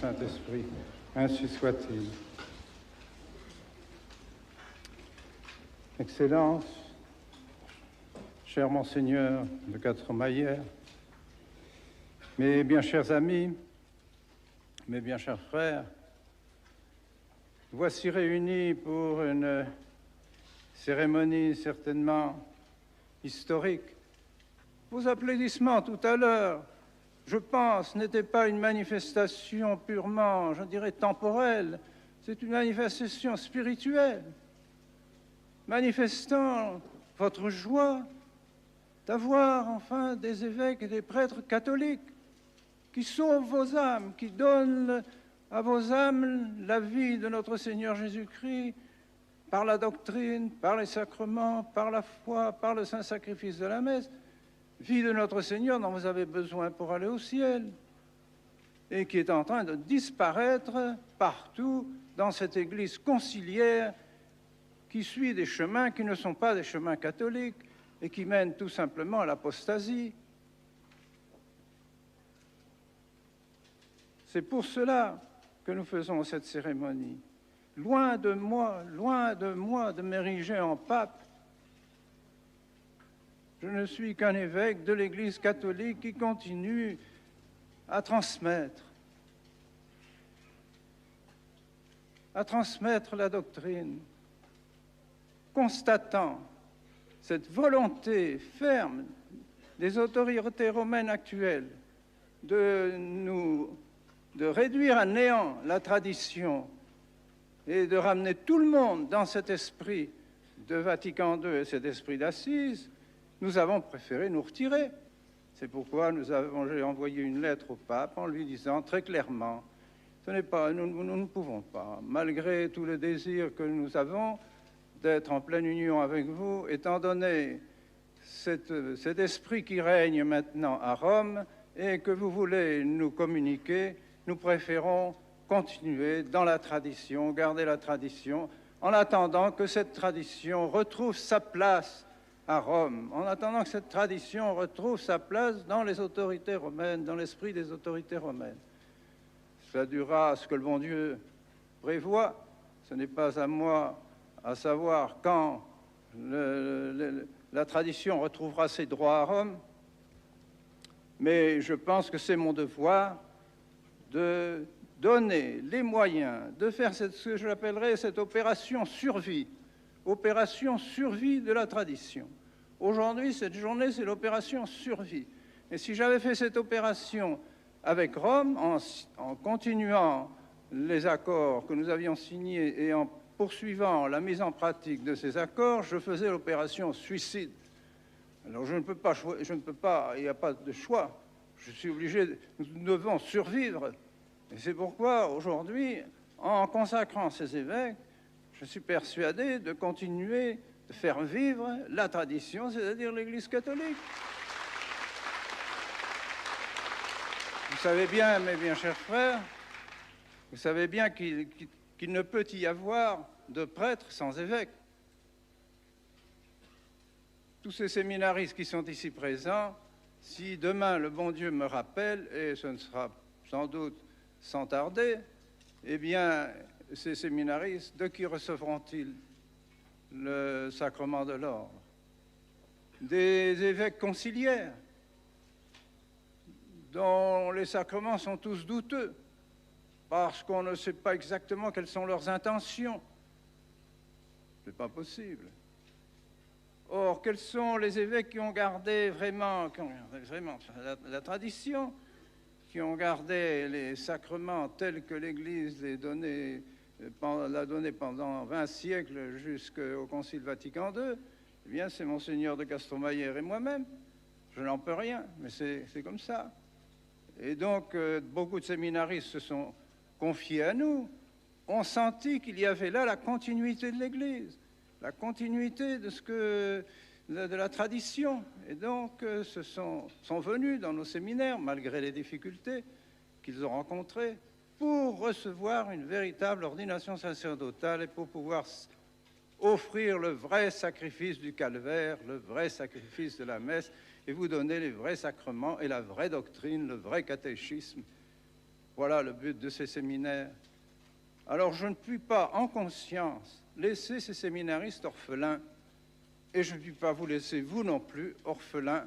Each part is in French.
Saint-Esprit. Ainsi soit-il. Excellences, cher Monseigneur de Castro-Maillère, mes bien chers amis, mes bien chers frères, voici réunis pour une cérémonie certainement historique. Vos applaudissements tout à l'heure, je pense, n'étaient pas une manifestation purement, je dirais, temporelle. C'est une manifestation spirituelle, manifestant votre joie d'avoir enfin des évêques et des prêtres catholiques qui sauvent vos âmes, qui donnent à vos âmes la vie de notre Seigneur Jésus-Christ par la doctrine, par les sacrements, par la foi, par le saint sacrifice de la messe, vie de notre Seigneur dont vous avez besoin pour aller au ciel et qui est en train de disparaître partout dans cette Église conciliaire qui suit des chemins qui ne sont pas des chemins catholiques et qui mènent tout simplement à l'apostasie. C'est pour cela que nous faisons cette cérémonie. Loin de moi de m'ériger en pape. Je ne suis qu'un évêque de l'Église catholique qui continue à transmettre la doctrine, constatant cette volonté ferme des autorités romaines actuelles de réduire à néant la tradition et de ramener tout le monde dans cet esprit de Vatican II et cet esprit d'Assise. Nous avons préféré nous retirer. C'est pourquoi j'ai envoyé une lettre au pape en lui disant très clairement, nous ne pouvons pas, malgré tout le désir que nous avons d'être en pleine union avec vous, étant donné cet esprit qui règne maintenant à Rome et que vous voulez nous communiquer, nous préférons continuer dans la tradition, garder la tradition, en attendant que cette tradition retrouve sa place à Rome, en attendant que cette tradition retrouve sa place dans les autorités romaines, dans l'esprit des autorités romaines. Ça durera ce que le bon Dieu prévoit. Ce n'est pas à moi à savoir quand la tradition retrouvera ses droits à Rome, mais je pense que c'est mon devoir de donner les moyens de faire ce que je l'appellerais cette opération survie de la tradition. Aujourd'hui, cette journée, c'est l'opération survie. Et si j'avais fait cette opération avec Rome, en continuant les accords que nous avions signés et en poursuivant la mise en pratique de ces accords, je faisais l'opération suicide. Alors je ne peux pas, il n'y a pas de choix. Je suis obligé, nous devons survivre. Et c'est pourquoi, aujourd'hui, en consacrant ces évêques, je suis persuadé de continuer de faire vivre la tradition, c'est-à-dire l'Église catholique. Vous savez bien, mes bien chers frères, vous savez bien qu'il ne peut y avoir de prêtres sans évêque. Tous ces séminaristes qui sont ici présents, si demain le bon Dieu me rappelle, et ce ne sera sans doute sans tarder, eh bien, ces séminaristes, de qui recevront-ils le sacrement de l'ordre? Des évêques conciliaires, dont les sacrements sont tous douteux, parce qu'on ne sait pas exactement quelles sont leurs intentions. Ce n'est pas possible. Or, quels sont les évêques qui ont gardé vraiment la tradition, qui ont gardé les sacrements tels que l'Église l'a donné pendant 20 siècles jusqu'au Concile Vatican II? Eh bien, c'est Monseigneur de Castro-Maillère et moi-même. Je n'en peux rien, mais c'est comme ça. Et donc, beaucoup de séminaristes se sont confiés à nous, ont senti qu'il y avait là la continuité de l'Église, la continuité de la tradition. Et donc, sont venus dans nos séminaires, malgré les difficultés qu'ils ont rencontrées, pour recevoir une véritable ordination sacerdotale et pour pouvoir offrir le vrai sacrifice du calvaire, le vrai sacrifice de la messe, et vous donner les vrais sacrements et la vraie doctrine, le vrai catéchisme Voilà le but de ces séminaires. Alors je ne puis pas, en conscience, laisser ces séminaristes orphelins, et je ne puis pas vous laisser, vous non plus, orphelins,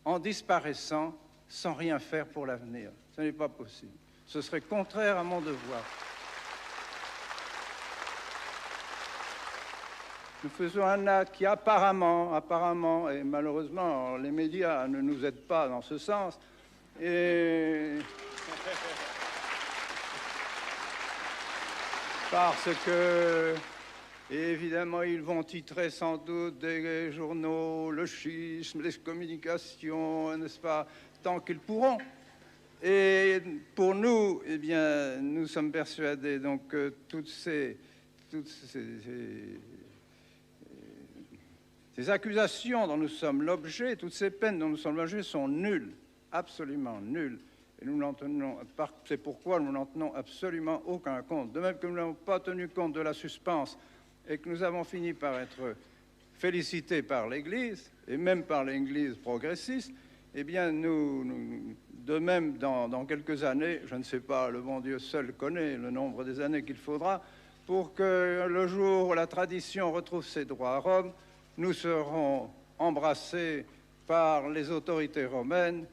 en disparaissant sans rien faire pour l'avenir. Ce n'est pas possible. Ce serait contraire à mon devoir. Nous faisons un acte qui apparemment, et malheureusement, les médias ne nous aident pas dans ce sens, et parce que, évidemment, ils vont titrer sans doute des journaux, le schisme, les communications, n'est-ce pas, tant qu'ils pourront. Et pour nous, eh bien, nous sommes persuadés donc que toutes ces accusations dont nous sommes l'objet, toutes ces peines dont nous sommes l'objet sont nulles, absolument nulles. Et c'est pourquoi nous n'en tenons absolument aucun compte. De même que nous n'avons pas tenu compte de la suspense et que nous avons fini par être félicités par l'Église, et même par l'Église progressiste, eh bien, de même, dans quelques années, je ne sais pas, le bon Dieu seul connaît le nombre des années qu'il faudra, pour que le jour où la tradition retrouve ses droits à Rome, nous serons embrassés par les autorités romaines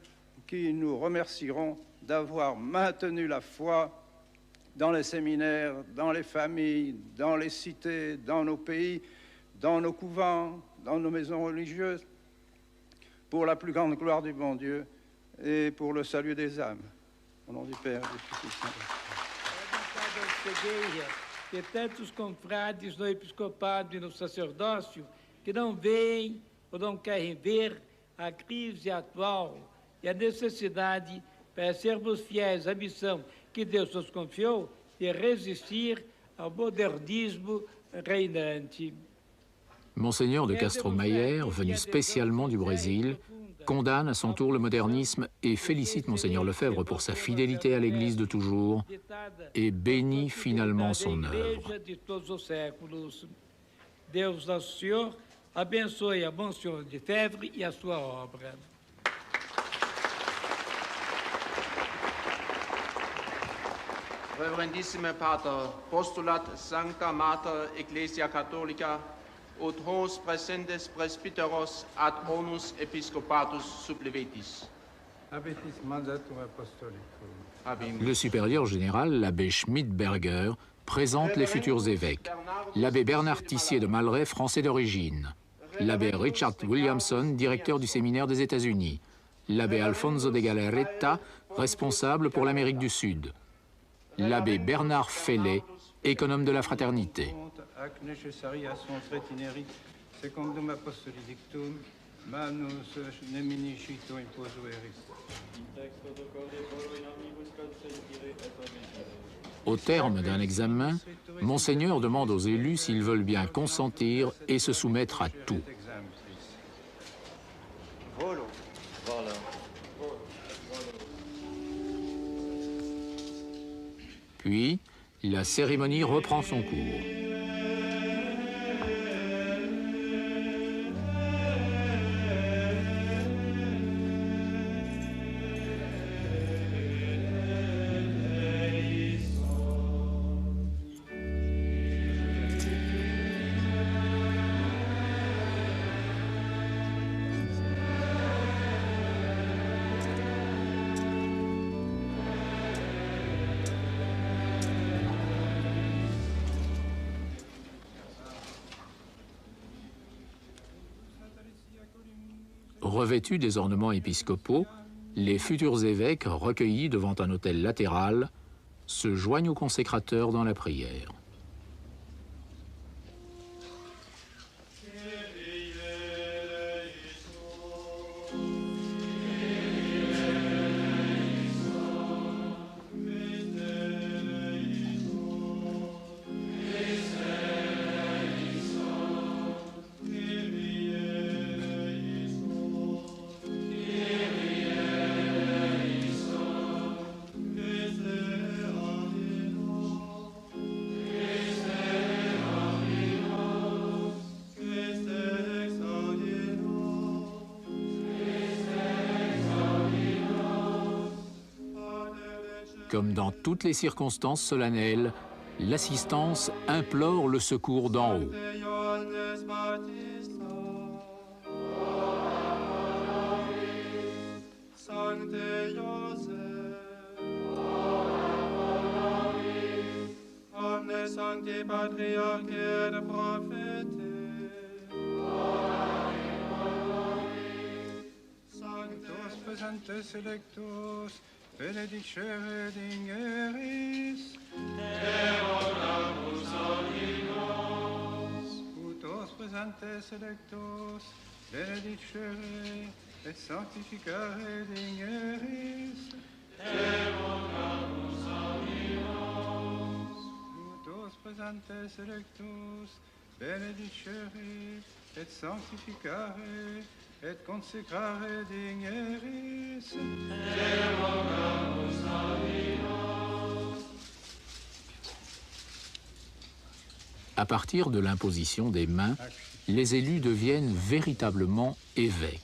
qui nous remercieront d'avoir maintenu la foi dans les séminaires, dans les familles, dans les cités, dans nos pays, dans nos couvents, dans nos maisons religieuses, pour la plus grande gloire du bon Dieu et pour le salut des âmes. Au nom du Père et du Fils et du Saint-Esprit. Que tantos confrades no episcopado e no sacerdócio que não veem ou não querem ver a crise atual e a necessidade para sermos fiéis à missão que Deus nos confiou de resistir ao modernisme reinante. Monseigneur de Castro-Mayer, venu spécialement du Brésil, condamne à son tour le modernisme et félicite Monseigneur Lefebvre pour sa fidélité à l'Église de toujours et bénit finalement son œuvre. Deus nosso Senhor abençoe a Monsenhor Lefebvre e a sua obra. Reverendissime Pater, postulat Sancta Mater Ecclesia Catholica, ut hos presentes presbyteros ad onus episcopatus supplevetis. Habetis mandatum apostolicum. Le supérieur général, l'abbé Schmidberger, présente les futurs évêques. L'abbé Bernard Tissier de Malray, français d'origine. L'abbé Richard Williamson, directeur du séminaire des États-Unis. L'abbé Alfonso de Galarreta, responsable pour l'Amérique du Sud. L'abbé Bernard Fellet, économe de la fraternité. Au terme d'un examen, Monseigneur demande aux élus s'ils veulent bien consentir et se soumettre à tout. Puis, la cérémonie reprend son cours. Revêtus des ornements épiscopaux, les futurs évêques, recueillis devant un autel latéral, se joignent aux consécrateurs dans la prière. Comme dans toutes les circonstances solennelles, l'assistance implore le secours d'en haut. Sancti Patriarche et Prophète, Sanctus presentes electus, benedicere dingeris, Utos presentes electus, benedicere et sanctificare dingeris, Utos presentes electus, benedicere et sanctificare et consecrare dingeris. À partir de l'imposition des mains, les élus deviennent véritablement évêques.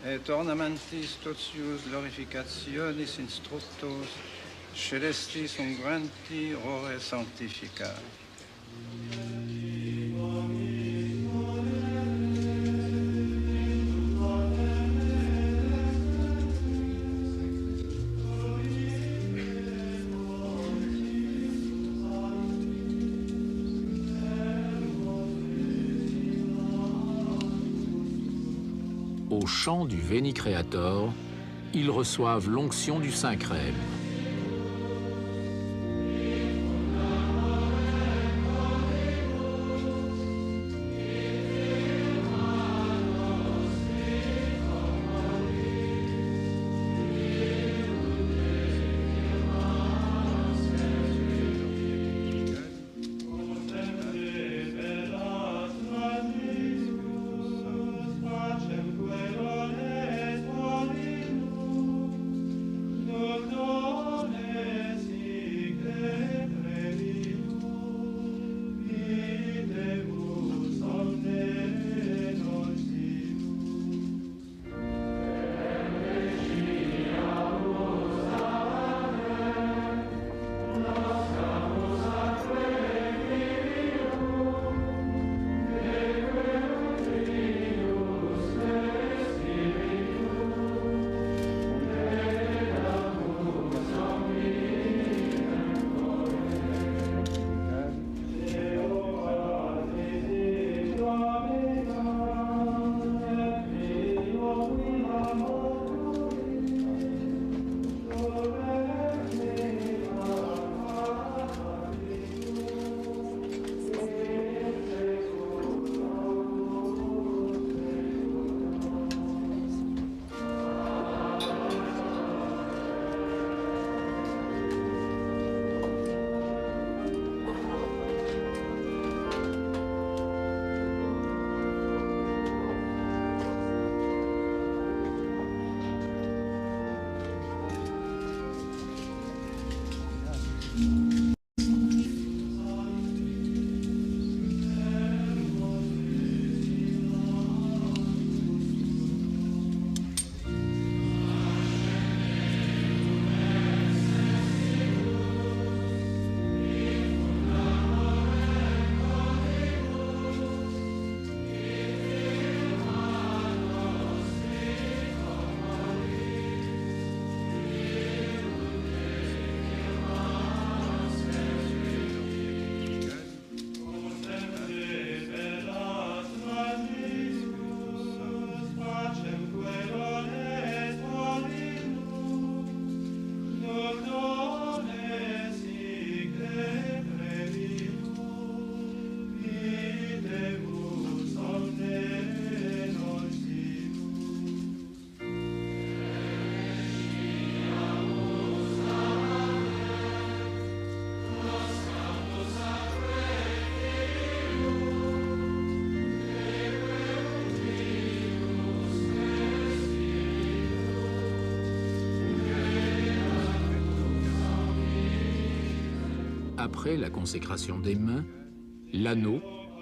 Et ornamentis totius glorificationis instructos, celestis ungranti ore sanctificare. Au chant du Veni Creator, ils reçoivent l'onction du Saint-Crème. Doctor après la consécration des mains, l'anneau,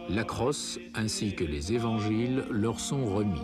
la crosse ainsi que les évangiles leur sont remis.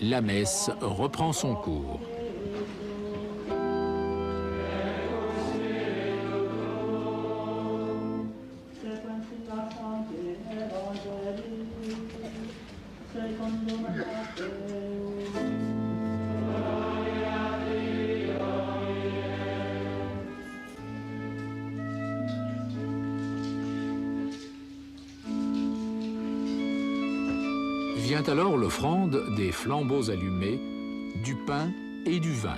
La messe reprend son cours. Vient alors l'offrande des flambeaux allumés, du pain et du vin.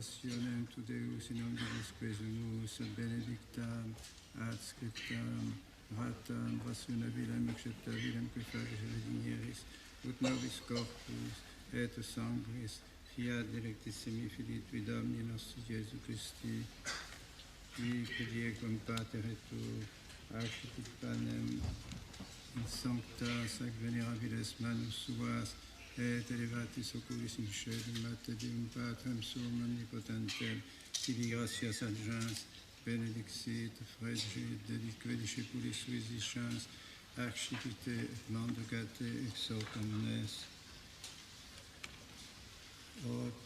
passionem tu Deus in omnibus quesumus, benedictam, ad scriptam, ratam, rationabilem, acceptabilem, que fages redigneris, ut nobis corpus, et sanguis, fiat delectissimi Filii tui Domini nostri Jesu Christi, qui prediecum Pater et tu, acceptit panem, in sancta sac venerabiles manus suas, et elevatis oculis in caelum, mate Deum Patrem suum omnipotentem, Filii gratias adjans, benedixit, fregit, dedique discipulis suis discens, archipite, mandugate, exo omnes. Hoc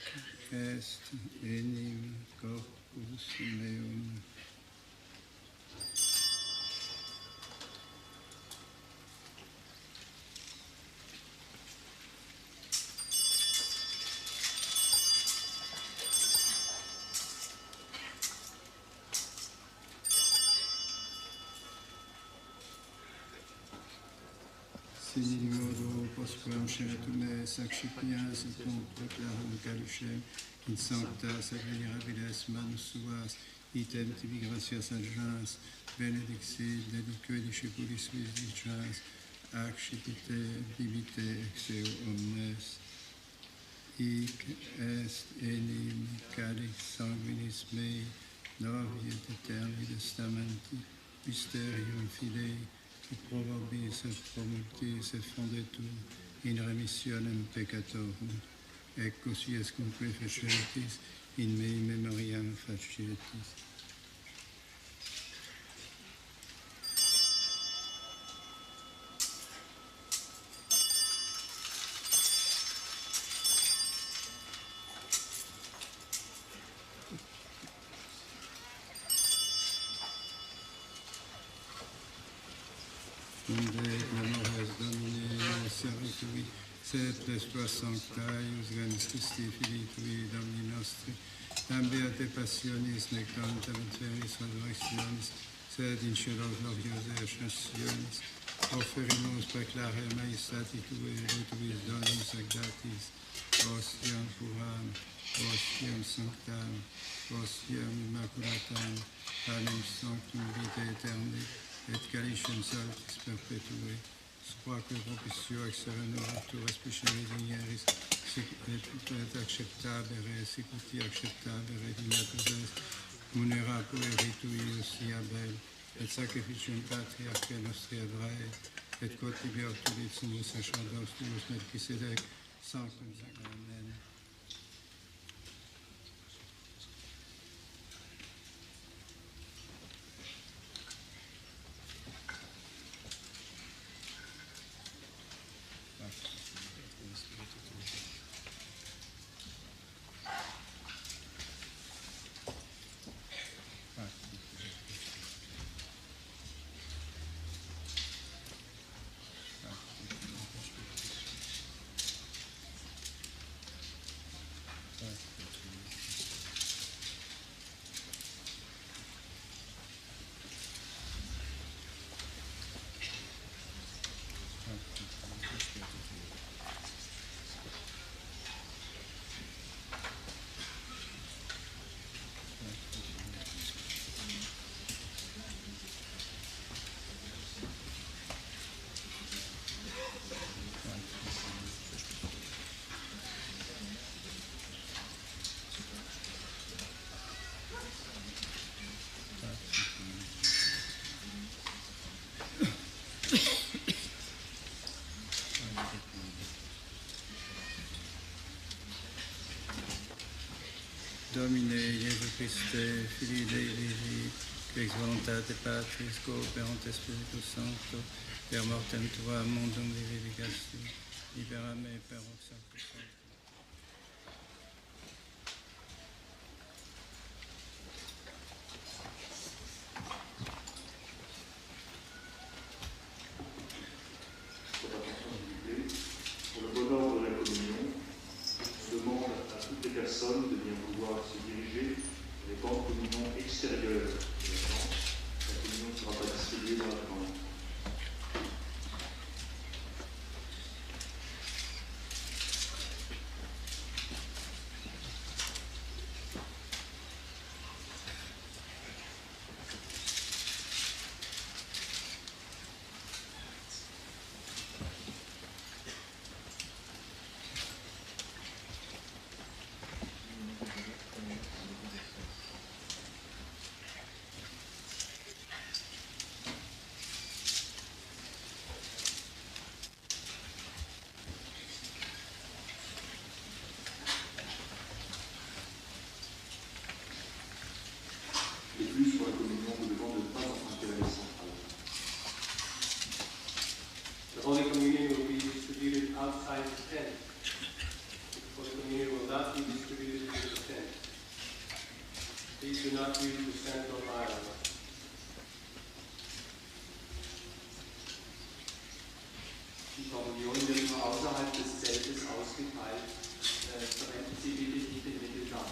est enim corpus meum. Sini modo posquam ceretume saxipias et proclarum calucem in sancta sac venerabiles manus suas, item tibi gratias adjans, benedixit, dedique discipulis suis dicens, accipite, bibite, exeo omnes. Hic est enim calix sanguinis mei, novi et eterni testamenti, mysterium Filii, qui pro vobis et pro multis et fondetur in remissionem peccatorum, ecco si escunque fecetis in mei memoriam facietis. Sed les tua sancta, ius genus Christi, Filii tui, Domini nostri, tam beate passionis, nec tantam et veris resurrectionis, sed in cielo gloriose ascensionis, offerimus preclare maestati tue, et tuis donis agdatis, ostiam puram, ostiam sanctam, ostiam immaculatam, panem sanctum vitae aeterni, et calicem saltis perpetue, quoque propitio exereno tu respice redigneris, et acceptabere, sicuti acceptabere, dignatores, munera pueritui sia bel, et sacrificium patriarchae nostri Hebrae, et quod tibi ortulit sumus sacerdotius Melchisedec, sanctum sacramentum. Domine Iesu Christe, Filii Dei vivi, qui ex voluntate Patris, cooperant Spiritus Sancto, per mortem tua mundum vivificasti, libera me per hoc sanctus sanctum. Pour le bonheur de la communion, on demande à toutes les personnes de bien vouloir se diriger vers les bancs de communion extérieures de la France. La communion ne sera pas distribuée dans la grande. Holy Communion will be distributed outside the tent. Holy Communion will not be distributed in the tent. Please do not use the central aisle. Die Kommunion wird nur außerhalb des Zeltes ausgeteilt. Verwenden Sie bitte nicht den Mittelgang.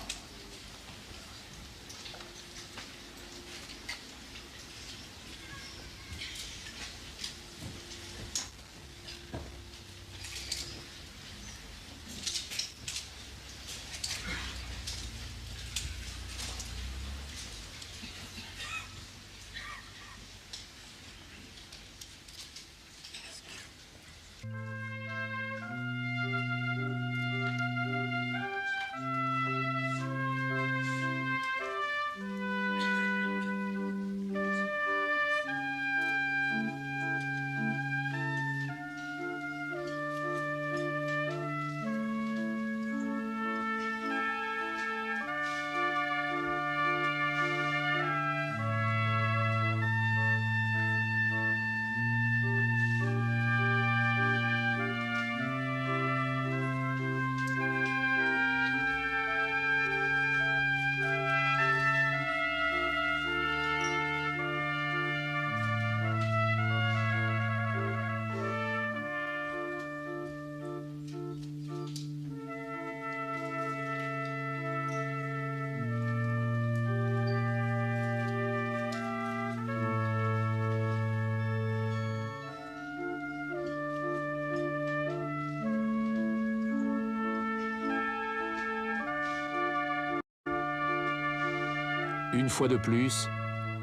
Une fois de plus,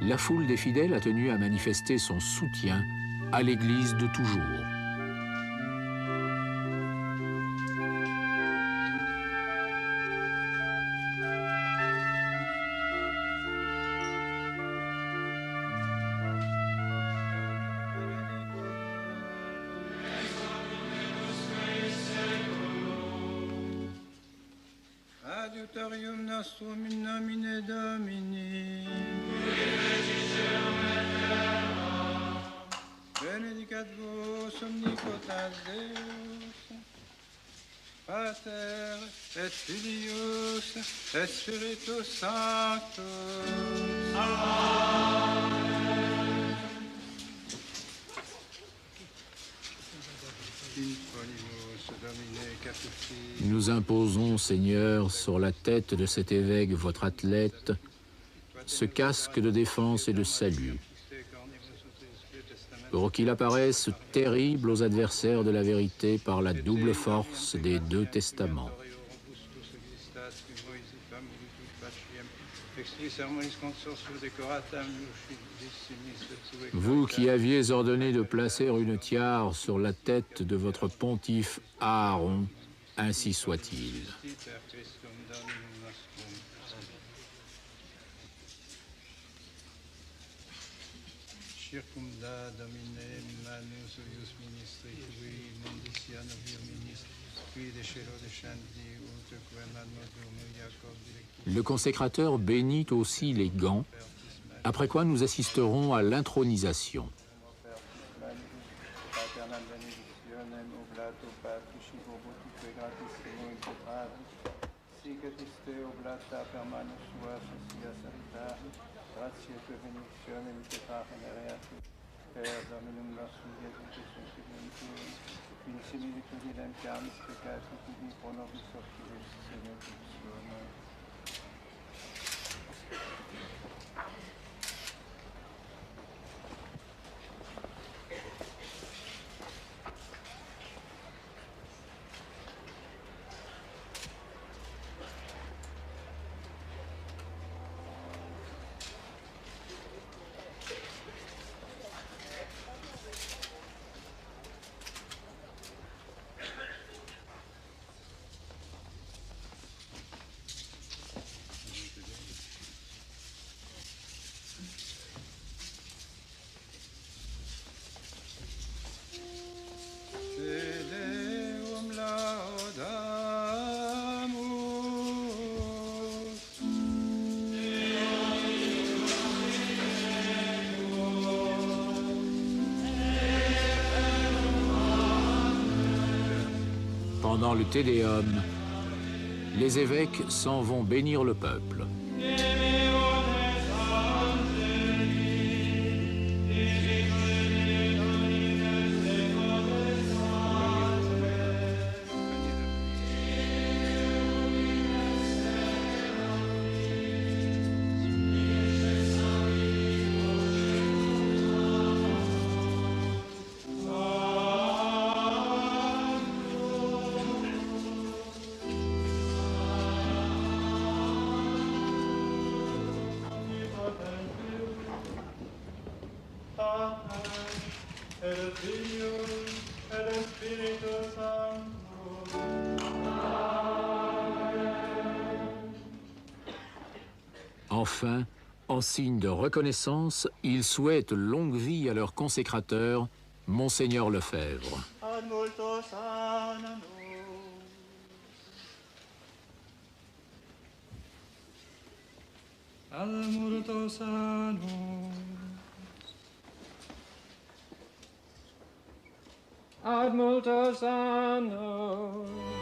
la foule des fidèles a tenu à manifester son soutien à l'Église de toujours. Adiutorium nostrum in nomine Domini. Benedicat vos omnipotent Deus, Pater et Filius et Spiritus Sanctus. Amen. Nous imposons, Seigneur, sur la tête de cet évêque, votre athlète, ce casque de défense et de salut, pour qu'il apparaisse terrible aux adversaires de la vérité par la double force des deux testaments. Vous qui aviez ordonné de placer une tiare sur la tête de votre pontife Aaron, ainsi soit-il. Le consécrateur bénit aussi les gants, après quoi nous assisterons à l'intronisation. Pendant le Te Deum, les évêques s'en vont bénir le peuple. Enfin, en signe de reconnaissance, ils souhaitent longue vie à leur consécrateur, Monseigneur Lefebvre. Ad multos annos. Ad multos annos. Ad multos annos.